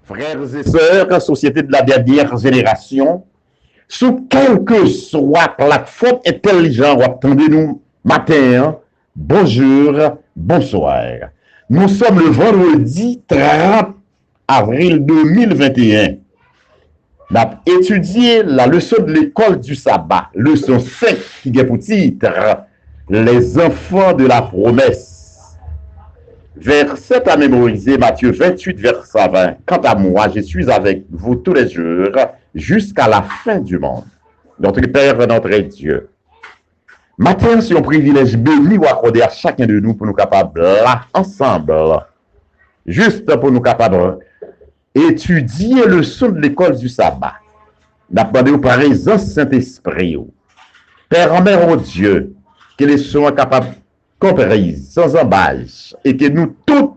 frères et sœurs, société de la dernière génération, sous quelle que soit plateforme intelligente, attendez-nous matin, bonjour, bonsoir. Nous sommes le vendredi 30 avril 2021. On a étudié la leçon de l'école du sabbat, leçon 5 qui est pour titre les enfants de la promesse. Verset à mémoriser, Matthieu 28, verset 20. Quant à moi, je suis avec vous tous les jours jusqu'à la fin du monde. Notre Père, notre Dieu. Matin, c'est un privilège béni ou accordé à chacun de nous pour nous capables, là, ensemble, juste pour nous capables étudier le son de l'école du sabbat. D'apprendre au présence Saint-Esprit. Père en mère, oh Dieu, que les soins capables comprise, sans embâche, et que nous tous,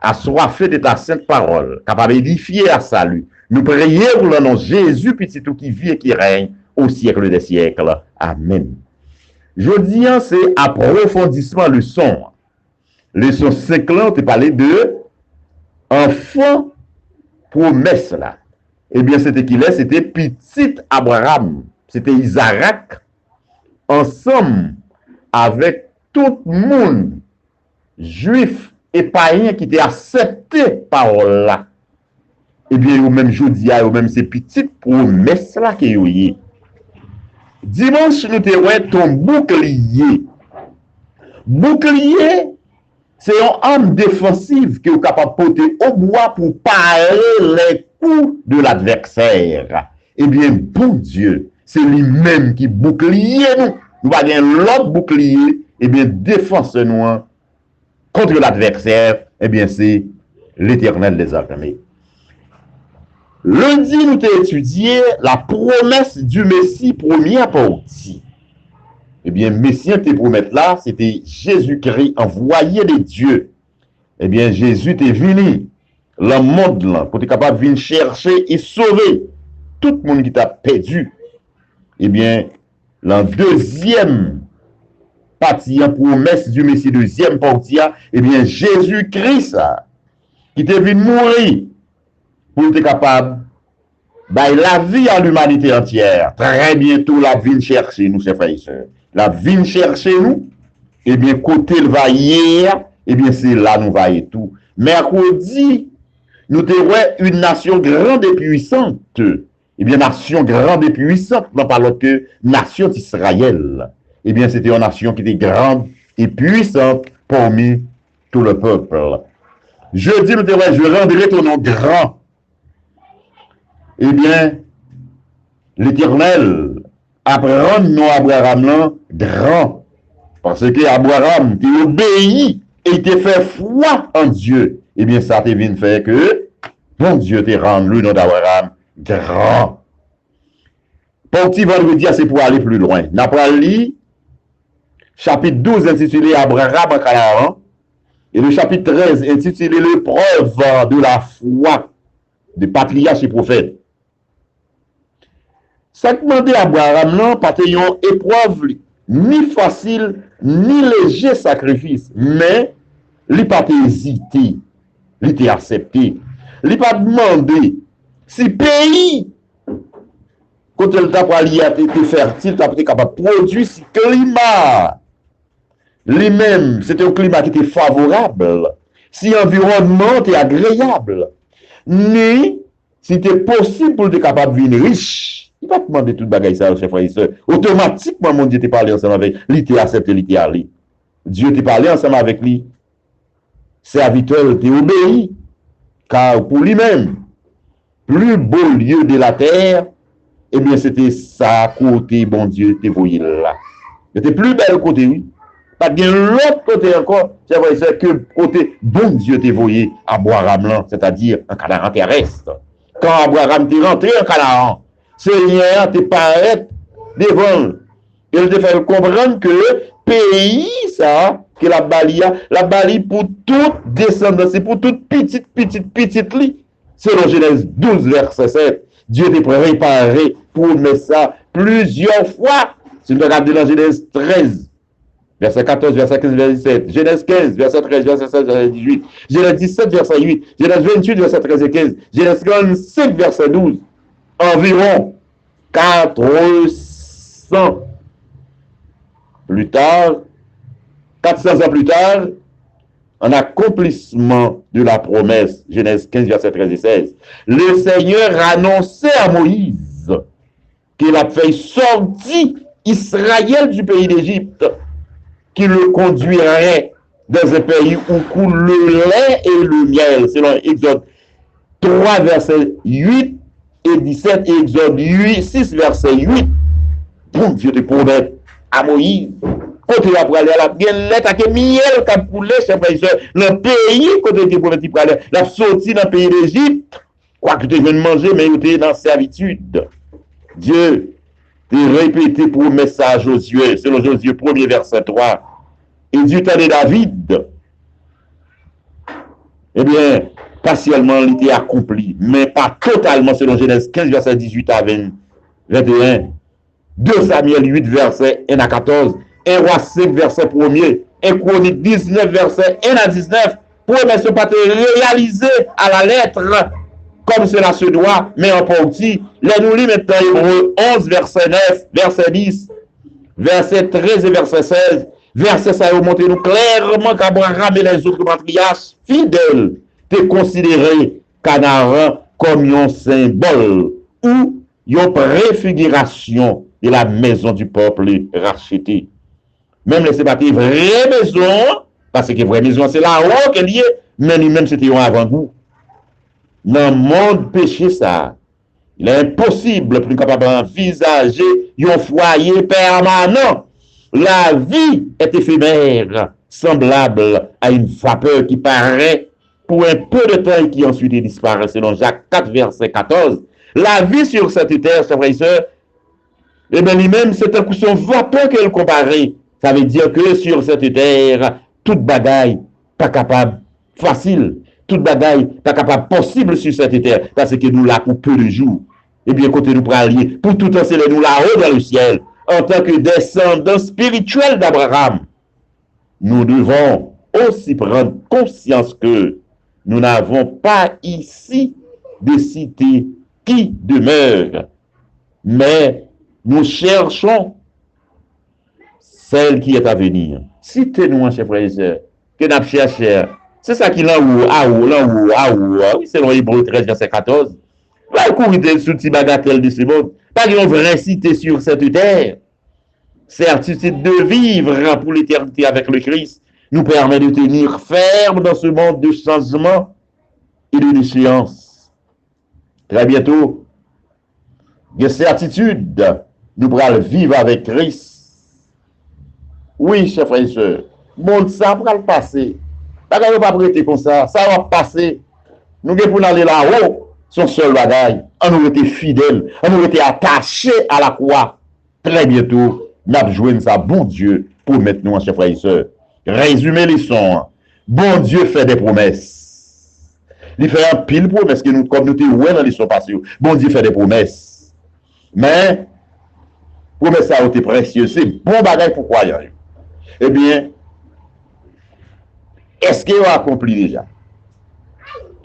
assoiffés de ta sainte parole, capables d'édifier à salut, nous prions pour le nom de Jésus, petit tout qui vit et qui règne au siècle des siècles. Amen. Je dis, c'est approfondissement le son. Le son 5 là, on te parlait de enfant promesse là. Eh bien, c'était qui est, c'était petit Abraham, c'était Isaac, ensemble avec tout le monde, juif et païen, qui était accepté par là. Eh bien, au même jour, au même ces petites promesses là qu'il y a. Dimanche, nous avons ton bouclier. Bouclier, c'est une arme défensive qui est capable de porter au bois pour parer les coups de l'adversaire. Eh bien, bon Dieu, c'est lui-même qui bouclier nous. Nous avons l'autre bouclier, eh bien, défense-nous contre l'adversaire, eh bien, c'est l'Éternel des armées. Lundi, nous avons étudié la promesse du Messie première partie. Eh bien, Messie te promet là, c'était Jésus-Christ envoyé de Dieu. Eh bien, Jésus est venu le monde là, pour être capable de venir chercher et sauver tout le monde qui t'a perdu. Eh bien, la deuxième partie, la promesse du Messie, deuxième partie, eh bien, Jésus-Christ, qui est venu mourir pour être capable de la vie à l'humanité entière. Très bientôt, la vie chercher nous, chers frères et sœurs. La vie chercher nous, eh bien, côté le va hier, eh bien, c'est là nous va et tout. Mercredi, nous avons une nation grande et puissante. Eh bien, nation grande et puissante, non pas l'autre nation d'Israël. Eh bien, c'était une nation qui était grande et puissante parmi tout le peuple. Jeudi, nous devons, je rendrai ton nom grand. Eh bien, l'Éternel apprend nous Abraham là, grand. Parce que Abraham, qui obéit et il te fait foi en Dieu. Eh bien, ça te vient faire que, bon Dieu te rend le nom d'Abraham grand. Parti vendredi, c'est pour aller plus loin. N'a pas lu chapitre 12 intitulé Abraham en Canaan et le chapitre 13 intitulé l'épreuve de la foi de patriarche et prophète. Ça demandait à Abraham non, pas une épreuve ni facile ni léger sacrifice, mais il n'a pas hésité, il a accepté, il n'a pas demandé si pays quand le t'a pas lié à été fertile, tu as été capable de produire ce climat. Lui-même, c'était un climat qui était favorable. Si l'environnement était agréable. Ni si c'était possible pour être capable de devenir riche. Il va te demander tout le bagage ça, chers frères et sœurs. Automatiquement, mon Dieu t'a parlé ensemble avec lui, il t'a accepté, il t'a allé. Dieu t'a parlé ensemble avec lui. Serviteur t'a obéi. Car pour lui-même, plus beau lieu de la terre, eh bien, c'était ça, côté, bon Dieu, t'es voyé là. C'était plus bel côté, oui. Pas bien l'autre côté encore, c'est vrai, c'est que côté, bon Dieu, t'es voyé à Abraham, c'est-à-dire un Canaan terrestre. Quand Abraham t'est rentré en Canaan, Seigneur t'est paraît devant. Il te fait comprendre que pays, ça, que la balie pour toute descendance, c'est pour toute petite lit. Selon Genèse 12, verset 7. Dieu t'a préparé pour mettre ça plusieurs fois. Si nous regardons dans Genèse 13, verset 14, verset 15, verset 17, Genèse 15, verset 13, verset 16, verset 18, Genèse 17, verset 8, Genèse 28, verset 13 et 15, Genèse 45, verset 12, environ 400 plus tard, 400 ans plus tard, en accomplissement de la promesse, Genèse 15, verset 13 et 16, le Seigneur annonçait à Moïse qu'il a fait sortir Israël du pays d'Égypte, qui le conduirait dans un pays où coule le lait et le miel, selon Exode 3, verset 8 et 17, et Exode 6, verset 8. Bon Dieu te promet à Moïse, côté la pour aller à la bien lettre que miel qui a coulé chez le pays côté te promet pour aller la sortie dans le pays d'Égypte, quoi que tu viens de manger, mais tu es dans servitude. Dieu répété pour le message Josué, selon Josué 1er verset 3. Et du temps de David, eh bien, partiellement, il était accompli, mais pas totalement, selon Genèse 15, verset 18 à 21. 2 Samuel 8, verset 1 à 14. 1 Roi 5, verset 1er. 1 Chronique 19, verset 1 à 19. Promesse pas te réaliser à la lettre comme cela se doit, mais en partie. Les nous lit maintenant Hébreu 11, verset 9, verset 10, verset 13 et verset 16. Verset ça a montré nous clairement qu'Abraham et les autres patriarches fidèles étaient considérés Canaan comme un symbole ou une préfiguration de la maison du peuple racheté. Même les séparés vraie maison, parce que vraie maison c'est là-haut qu'elle y est, mais lui-même c'était un avant-goût. Dans le monde péché, ça, il est impossible pour capable d'envisager un foyer permanent. La vie est éphémère, semblable à une vapeur qui paraît pour un peu de temps et qui ensuite disparaît, selon Jacques 4, verset 14. La vie sur cette terre, chers frères et sœurs, eh bien, lui-même, c'est un coup son vapeur qu'elle compare. Ça veut dire que sur cette terre, toute bagaille pas capable, facile, toute bagaille pas capable, possible sur cette terre, parce que nous là pour peu de jours. Eh bien, côté nous pralier, pour tout un c'est nous là-haut dans le ciel, en tant que descendants spirituels d'Abraham, nous devons aussi prendre conscience que nous n'avons pas ici de cité qui demeure, mais nous cherchons celle qui est à venir. Citez-nous, chers frères et sœurs, que nous cherchons. C'est ça qui est là où, oui, selon Hébreu 13, verset 14. Pas courir sous petit bagatelle de ce monde. Pas une vraie cité sur cette terre. Certitude de vivre pour l'éternité avec le Christ nous permet de tenir ferme dans ce monde de changement et de déchéance. Très bientôt, de certitude, nous pourrons vivre avec Christ. Oui, chers frères et sœurs, monde ça pourra le passer. Pas qu'on ne pas prêter comme ça va passer. Nous devons aller là-haut, son seul bagaille. On nous été fidèles, on nous été attachés à la croix. Très bientôt, nous avons joué ça, bon Dieu, pour maintenant, chers frères et sœurs. Résumer les sons. Bon Dieu fait des promesses. Il fait un pile promesse que nous, comme nous étions dans les sons passés. Bon Dieu fait des promesses. Mais, promesse ça a été précieux. C'est bon bagaille pour croyants. Eh bien, est-ce qu'il a accompli déjà?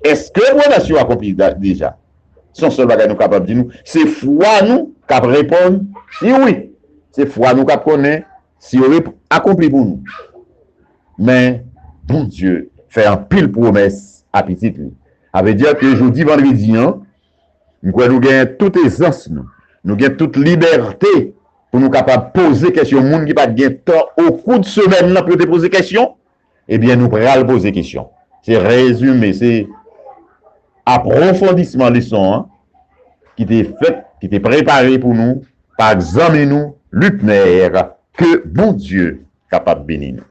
Est-ce que la nation a accompli déjà? Son seul bagage nous capable de dire nous, c'est foi nous capable de répondre si oui. C'est foi nous capable de connaître si on accompli pour nous. Mais, bon Dieu, fait un pile promesse à petit lui. Ça veut dire que jeudi, vendredi, nous avons toute aisance, nous avons toute liberté pour nous capables de poser question. Les gens qui pas de temps au cours de semaine là pour te poser question, eh bien, nous pourrons poser question. C'est résumé, c'est approfondissement leçon qui était fait, qui était préparé pour nous par exemple nous, Lutner, que bon Dieu capable de bénir nous.